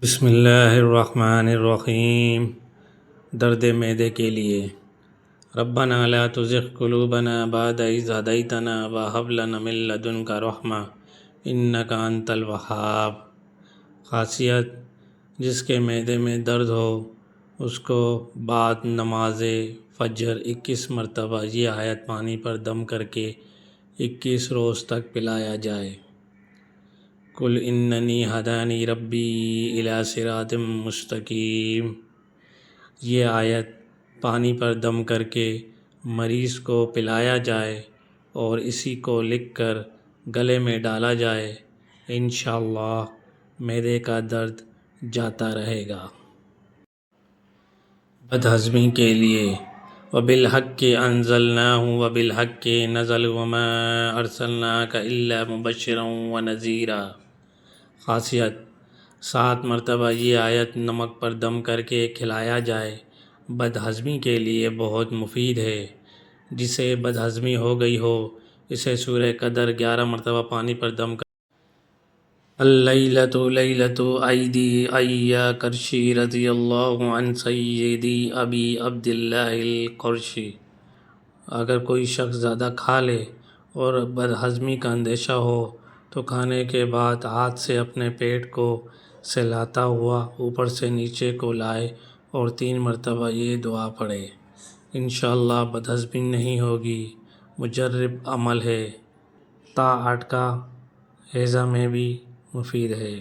بسم اللہ الرحمن الرحیم۔ درد معدے کے لیے۔ ربنا لا تزغ قلوبنا بعد اذ ہدیتنا وہب لنا من لدنک رحمۃ انک انت الوہاب۔ خاصیت: جس کے معدے میں درد ہو اس کو بعد نماز فجر 21 مرتبہ یہ آیت پانی پر دم کر کے 21 روز تک پلایا جائے۔ قل اننی ہدانی ربی الی صراط مستقیم۔ یہ آیت پانی پر دم کر کے مریض کو پلایا جائے اور اسی کو لکھ کر گلے میں ڈالا جائے، انشاءاللہ معدے کا درد جاتا رہے گا۔ بدہضمی کے لیے۔ وَبِالْحَقِّ أَنزَلْنَاهُ وَبِالْحَقِّ نَزَلَ وَمَا أَرْسَلْنَاكَ إِلَّا مُبَشِّرًا وَنَذِيرًا۔ خاصیت: 7 مرتبہ یہ آیت نمک پر دم کر کے کھلایا جائے، بدہضمی کے لیے بہت مفید ہے۔ جسے بدہضمی ہو گئی ہو اسے سورہ قدر 11 مرتبہ پانی پر دم کر اللیلۃ لیلۃ عید عیہ قرشی رضی اللہ عنہ سیدی ابی عبداللہ القرشی۔ اگر کوئی شخص زیادہ کھا لے اور بدہضمی کا اندیشہ ہو تو کھانے کے بعد ہاتھ سے اپنے پیٹ کو سہلاتا ہوا اوپر سے نیچے کو لائے اور 3 مرتبہ یہ دعا پڑھے، انشاءاللہ بدہضمی نہیں ہوگی۔ مجرب عمل ہے۔ تا 8 کا ہیضہ میں بھی مفید ہے۔